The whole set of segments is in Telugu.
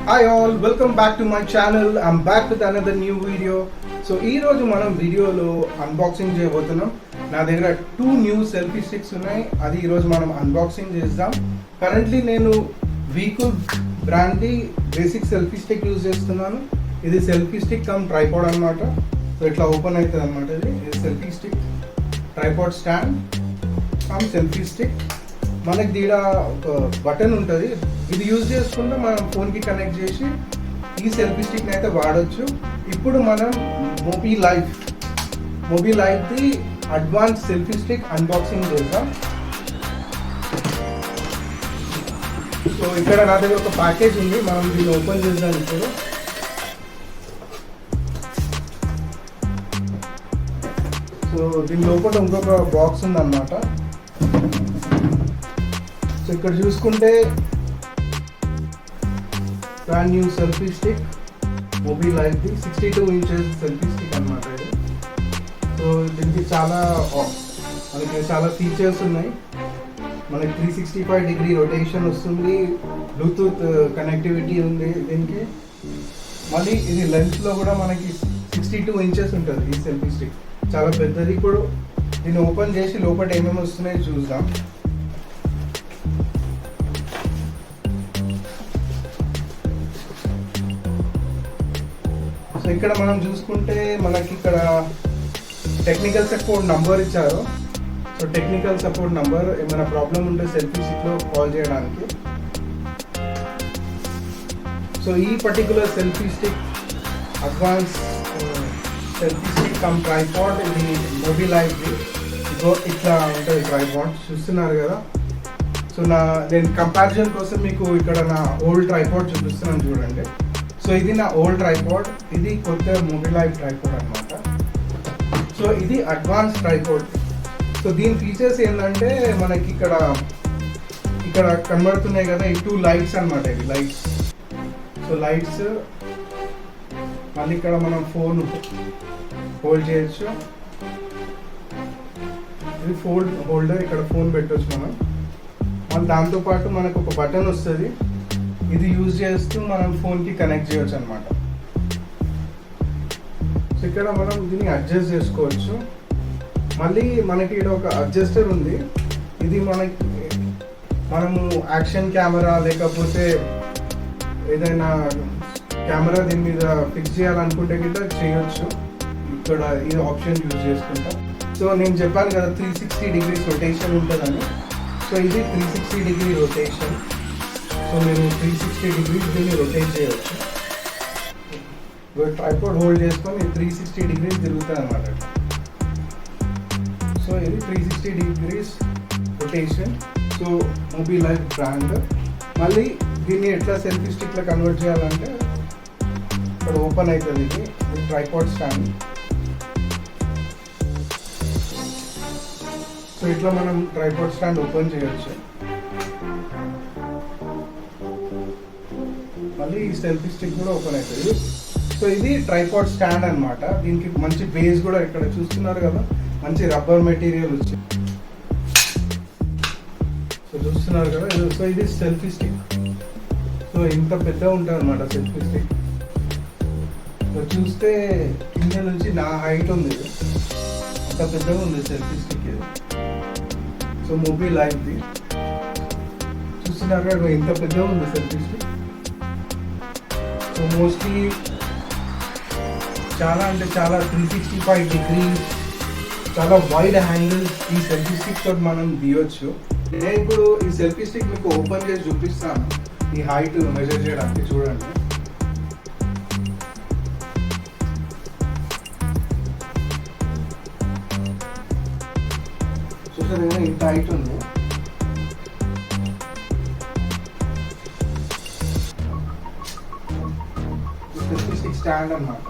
Hi all, welcome back to my channel. I'm back with another new video. So ఈరోజు మనం వీడియోలో అన్బాక్సింగ్ చేయబోతున్నాం. నా దగ్గర 2 న్యూ సెల్ఫీ స్టిక్స్ ఉన్నాయి. అది ఈరోజు మనం అన్బాక్సింగ్ చేద్దాం. కరెంట్లీ నేను వీకు బ్రాండ్ది బేసిక్ సెల్ఫీ స్టిక్ యూజ్ చేస్తున్నాను. ఇది సెల్ఫీ స్టిక్ కమ్ ట్రైపాడ్ అనమాట. సో ఇట్లా ఓపెన్ అవుతుంది అనమాట. ఇది selfie stick tripod stand come selfie stick. మనకి దీడ ఒక బటన్ ఉంటుంది. ఇది యూజ్ చేసుకుంటే మనం ఫోన్కి కనెక్ట్ చేసి ఈ సెల్ఫీ స్టిక్ని అయితే వాడచ్చు. ఇప్పుడు మనం మూవీ లైఫ్ది అడ్వాన్స్ సెల్ఫీ స్టిక్ అన్బాక్సింగ్ చేద్దాం. సో ఇక్కడ నా దగ్గర ఒక ప్యాకేజ్ ఉంది, మనం దీన్ని ఓపెన్ చేద్దాం ఇప్పుడు. సో దీని లోపల ఇంకొక బాక్స్ ఉందన్నమాట. సో ఇక్కడ చూసుకుంటే brand new selfie stick movie లైఫ్ది 62 ఇంచెస్ సెల్ఫీ స్టిక్ అనమాట ఇది. సో దీనికి మనకి చాలా ఫీచర్స్ ఉన్నాయి. మనకి 365 డిగ్రీ రొటేషన్ వస్తుంది, బ్లూటూత్ కనెక్టివిటీ ఉంది దీనికి. మళ్ళీ ఇది లెన్స్లో కూడా మనకి 62 ఇంచెస్ ఉంటుంది ఈ సెల్ఫీ స్టిక్, చాలా పెద్దది. ఇప్పుడు దీన్ని ఓపెన్ చేసి లోపల ఏమేమి వస్తున్నాయో చూద్దాం. సో ఇక్కడ మనం చూసుకుంటే మనకి ఇక్కడ టెక్నికల్ సపోర్ట్ నంబర్ ఇచ్చారు. సో టెక్నికల్ సపోర్ట్ నంబర్, ఏమైనా ప్రాబ్లం ఉంటే సెల్ఫీ స్టిక్లో కాల్ చేయడానికి. సో ఈ particular selfie stick advance selfie stick come tripod, ఇది మూవీ లైఫ్ది. ఇట్లా ఉంటుంది ట్రైపాడ్, చూస్తున్నారు కదా. సో నేను కంపారిజన్ కోసం మీకు ఇక్కడ నా ఓల్డ్ ట్రైపాడ్ చూపిస్తున్నాను చూడండి. సో ఇది నా ఓల్డ్ ట్రైపాడ్, ఇది కొత్త మూవీ లైఫ్ ట్రైపాడ్ అనమాట. సో ఇది అడ్వాన్స్ ట్రైపాడ్. సో దీని ఫీచర్స్ ఏంటంటే మనకి ఇక్కడ కనబడుతున్నాయి కదా, ఈ 2 లైట్స్ అనమాట. ఇవి లైట్స్. సో లైట్స్, మళ్ళీ ఇక్కడ మనం ఫోన్ హోల్డ్ చేయొచ్చు. ఇది ఫోన్ హోల్డర్, ఇక్కడ ఫోన్ పెట్టవచ్చు మనం. మళ్ళీ దాంతోపాటు మనకు ఒక బటన్ వస్తుంది, ఇది యూజ్ చేస్తూ మనం ఫోన్కి కనెక్ట్ చేయొచ్చు అనమాట. సో ఇక్కడ మనం దీన్ని అడ్జస్ట్ చేసుకోవచ్చు. మళ్ళీ మనకి ఇక్కడ ఒక అడ్జస్టర్ ఉంది. ఇది మనము యాక్షన్ కెమెరా లేకపోతే ఏదైనా కెమెరా దీని మీద ఫిక్స్ చేయాలనుకుంటే గిట్ట చేయొచ్చు. ఇక్కడ ఈ ఆప్షన్ యూజ్ చేసుకుంటా. సో నేను చెప్పాను కదా 360 డిగ్రీస్ రొటేషన్ ఉంటుందని. సో ఇది 360 డిగ్రీ రొటేషన్. సో మీరు 360 డిగ్రీస్ దీన్ని రొటేట్ చేయవచ్చు. ట్రైపాడ్ హోల్డ్ చేసుకొని 360 డిగ్రీస్ తిరుగుతుంది అనమాట. సో ఇది 360 degrees rotation. So movie life brand. మళ్ళీ దీన్ని ఎట్లా సెల్ఫీ స్టిక్లో కన్వర్ట్ చేయాలంటే ఇక్కడ ఓపెన్ అవుతుంది. ఇది ట్రైపాడ్ స్టాండ్. సో ఇట్లా మనం ట్రైపాడ్ స్టాండ్ ఓపెన్ చేయొచ్చు. మళ్ళీ ఈ సెల్ఫీ స్టిక్ కూడా ఓపెన్ అవుతుంది. సో ఇది ట్రైపాడ్ స్టాండ్ అనమాట. దీనికి మంచి బేస్ కూడా ఇక్కడ చూస్తున్నారు కదా, మంచి రబ్బర్ మెటీరియల్ వచ్చి. సో చూస్తున్నారు కదా. సో ఇది సెల్ఫీ స్టిక్. సో ఇంత పెద్దగా ఉంటుంది అనమాట సెల్ఫీ స్టిక్. సో చూస్తే కింద నుంచి నా హైట్ ఉంది, అంత పెద్దగా ఉంది సెల్ఫీ స్టిక్ ఇది. సో మూవీ లైఫ్ది చూస్తున్నారు కదా, ఇంత పెద్దగా ఉంది సెల్ఫీ స్టిక్. సో మోస్ట్లీ చాలా 365 డిగ్రీస్, చాలా వైడ్ యాంగిల్స్ ఈ సెల్ఫీ స్టిక్ తోటి మనం తీయొచ్చు. నేను ఇప్పుడు ఈ సెల్ఫీ స్టిక్ మీకు ఓపెన్ చేసి చూపిస్తాను, ఈ హైట్ మెజర్ చేయడానికి. చూడండి. చూసారు కదా, ఇంత హైట్ ఉంది. సెల్ఫీ స్టిక్ స్టాండ్ అన్నమాట.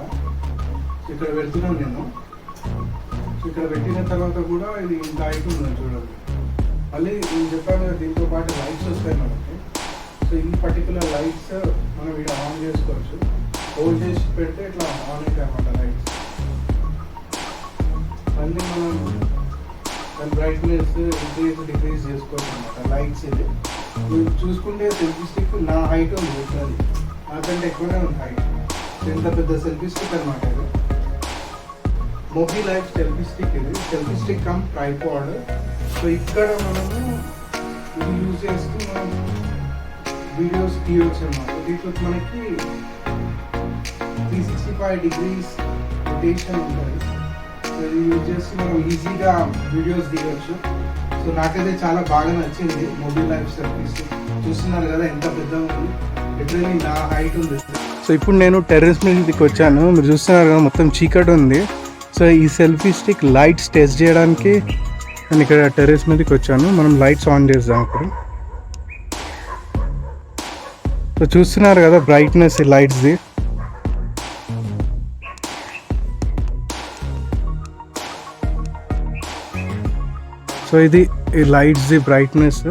ఇక్కడ పెడుతున్నాను నేను. ఇక్కడ పెట్టిన తర్వాత కూడా ఇది ఇంత హైట్ ఉంది చూడండి. మళ్ళీ నేను చెప్పాను కదా, దీంతో పాటు లైట్స్ వస్తాయి మనకి. సో ఈ పర్టికులర్ లైట్స్ మనం ఇక్కడ ఆన్ చేసుకోవచ్చు. హోల్డ్ చేసి పెడితే ఇట్లా ఆన్ అవుతాయి అన్నమాట లైట్స్. మళ్ళీ మనం దాని బ్రైట్నెస్ డిక్రీజ్ చేసుకోవచ్చు అన్నమాట లైట్స్. ఇది చూసుకుంటే సెల్ఫీ స్టిక్ నా హైట్ ఉంది, నాకంటే ఎక్కువనే ఉంది హైట్. ఇంత పెద్ద సెల్ఫీ స్టిక్ అనమాట ఇది. మొబీ లైఫ్ సెల్ఫీ స్టిక్ ఇది. Selfie stick come tripod. So ఇక్కడ మనము ఇది యూజ్ చేస్తూ మనం వీడియోస్ తీయవచ్చు అనమాట. దీంట్లో మనకి 365 degrees రొటేషన్ ఉంటుంది. సో ఇది యూజ్ చేసి మనం ఈజీగా వీడియోస్ తీయవచ్చు. సో నాకైతే చాలా బాగా నచ్చింది మొబైల్ లైఫ్ సెల్ఫీ స్టిక్. చూస్తున్నారు కదా ఎంత పెద్దగా ఉంది, లిటరల్లీ నా హైట్ ఉంది. సో ఇప్పుడు నేను టెర్రస్ మీదకి వచ్చాను. మీరు చూస్తున్నారు కదా మొత్తం చీకటి ఉంది. సో ఈ సెల్ఫీ స్టిక్ లైట్స్ టెస్ట్ చేయడానికి నేను ఇక్కడ టెర్రస్ మీదకి వచ్చాను. మనం లైట్స్ ఆన్ చేద్దాం ఇప్పుడు. సో చూస్తున్నారు కదా బ్రైట్నెస్ ఈ లైట్స్ది. సో ఇది ఈ లైట్స్ది బ్రైట్నెస్.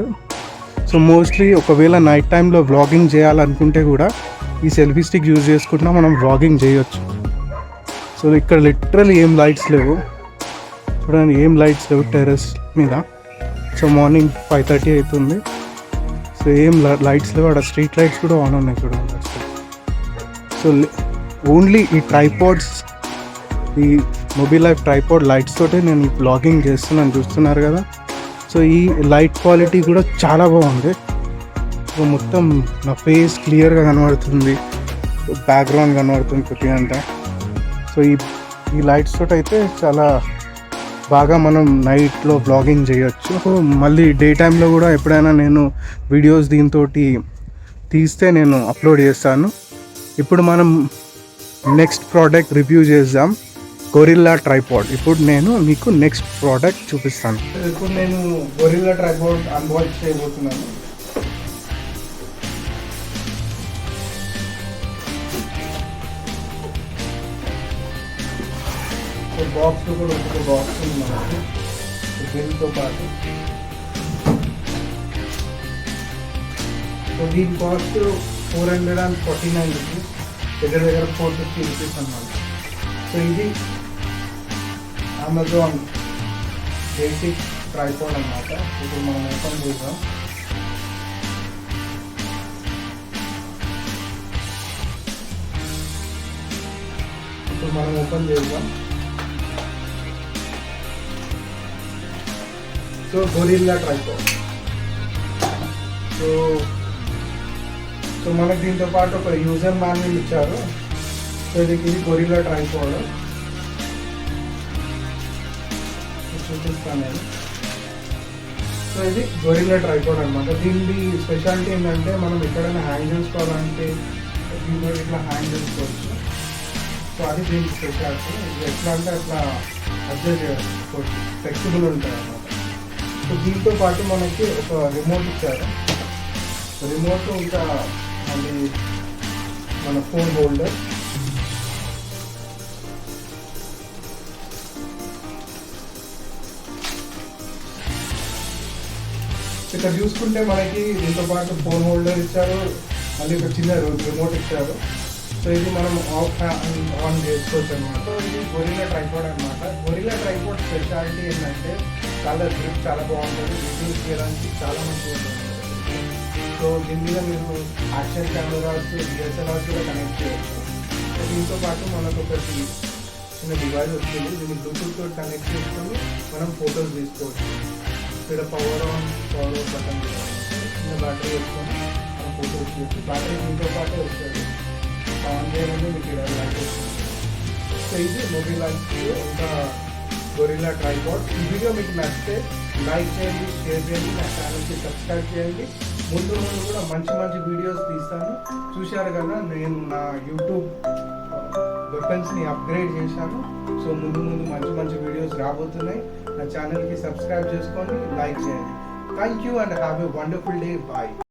సో మోస్ట్లీ ఒకవేళ నైట్ టైంలో వ్లాగింగ్ చేయాలనుకుంటే కూడా ఈ సెల్ఫీ స్టిక్ యూజ్ చేసుకుంటున్నా మనం వ్లాగింగ్ చేయొచ్చు. సో ఇక్కడ లిటరల్లీ ఏం లైట్స్ లేవు చూడండి, ఏం లైట్స్ లేవు టెర్రస్ మీద. సో మార్నింగ్ 5:30 అవుతుంది. సో ఏం లైట్స్ లేవు. అక్కడ స్ట్రీట్ లైట్స్ కూడా ఆన్ ఉన్నాయి చూడండి. సో ఓన్లీ ఈ ట్రైపాడ్స్, ఈ మొబైల్ లైఫ్ ట్రైపాడ్ లైట్స్ తోటే నేను వ్లాగింగ్ చేస్తున్నాను, చూస్తున్నారు కదా. సో ఈ లైట్ క్వాలిటీ కూడా చాలా బాగుంది. సో మొత్తం నా ఫేస్ క్లియర్గా కనబడుతుంది, బ్యాక్గ్రౌండ్ కనబడుతుంది కొద్దిగా అంతా. సో ఈ లైట్స్ తోటి అయితే చాలా బాగా మనం నైట్లో వ్లాగింగ్ చేయొచ్చు. సో మళ్ళీ డే టైంలో కూడా ఎప్పుడైనా నేను వీడియోస్ దీంతో తీస్తే నేను అప్లోడ్ చేస్తాను. ఇప్పుడు మనం నెక్స్ట్ ప్రోడక్ట్ రివ్యూ చేద్దాం, గొరిల్లా ట్రైపాడ్. ఇప్పుడు నేను మీకు నెక్స్ట్ ప్రోడక్ట్ చూపిస్తాను. ఇప్పుడు నేను గొరిల్లా ట్రైపాడ్ అన్బాక్స్ చేయబోతున్నాను. బాక్స్ కూడా ఒక బాక్స్ ఉంది మనకి బిల్తో పాటు. సో దీని కాస్ట్ 449 రూపీస్, దగ్గర 450 రూపీస్ అన్నమాట. సో ఇది అమెజాన్ బేసిక్ ట్రైపాడ్ అన్నమాట. ఇప్పుడు మనం ఓపెన్ చేద్దాం. ఇప్పుడు మనం ఓపెన్ చేద్దాం. So gorilla tripod. సో మనకి దీంతో పాటు ఒక యూజర్ మాన్యువల్ ఇచ్చారు. సో ఇది గొరిల్లా ట్రైపాడ్ చూపిస్తాను నేను. సో ఇది గొరిల్లా ట్రైపాడ్ అనమాట. దీని స్పెషాలిటీ ఏంటంటే మనం ఎక్కడైనా హ్యాంగ్ చేసుకోవాలంటే దీంట్లో ఇట్లా హ్యాంగ్ చేసుకోవచ్చు. సో అది దీనికి స్పెషాలిటీ. ఇది ఎట్లా అంటే అట్లా అడ్జస్ట్ చేసుకోవచ్చు, ఫ్లెక్సిబుల్ ఉంటుంది అన్నమాట. సో దీంతో పాటు మనకి ఒక రిమోట్ ఇచ్చారు. రిమోట్ ఇంకా మళ్ళీ మన ఫోన్ హోల్డర్. ఇక్కడ చూసుకుంటే మనకి దీంతో పాటు ఫోన్ హోల్డర్ ఇచ్చారు, మళ్ళీ ఒక చిన్న రిమోట్ ఇచ్చారు. సో ఇది మనం ఆఫ్ ఆన్ చేసుకోవచ్చు అనమాట. ఇది గొరిల్లా ట్రైపాడ్ అనమాట. గొరిల్లా ట్రైపాడ్ స్పెషాలిటీ ఏంటంటే చాలా గ్రిప్ చాలా బాగుంటుంది, వీడియోస్ చేయడానికి చాలా మంచిగా ఉంటుంది. సో దీని మీద మీరు యాక్షన్ కెమెరాస్, డిఎస్ఎల్ఆర్స్ కూడా కనెక్ట్ చేయవచ్చు. సో దీంతో పాటు మనకు ఒకటి చిన్న డివైస్ వచ్చింది, దీన్ని బ్లూటూత్ తోటి కనెక్ట్ చేసుకొని మనం ఫొటోస్ తీసుకోవచ్చు. ఇక్కడ power on power of button చిన్న బ్యాటరీ వేసుకొని మనం ఫోటోస్ తీసుకోవచ్చు. బ్యాటరీ దీంతో పాటే వస్తుంది, ఆన్ చేయాలంటే మీకు ఇక్కడ లైట్ వస్తుంది. సో ఇది మొబైల్ లైఫ్ ఇంకా గొరిల్లా ట్రైపాడ్. ఈ వీడియో మీకు నచ్చితే లైక్ చేయండి, షేర్ చేయండి, నా ఛానల్కి సబ్స్క్రైబ్ చేయండి. ముందు కూడా మంచి మంచి వీడియోస్ తీస్తాను. చూశారు కదా నేను నా యూట్యూబ్ వెపన్స్ని అప్గ్రేడ్ చేశాను. సో ముందు మంచి మంచి వీడియోస్ రాబోతున్నాయి. నా ఛానల్కి సబ్స్క్రైబ్ చేసుకోండి, లైక్ చేయండి. Thank you and have a wonderful day. Bye.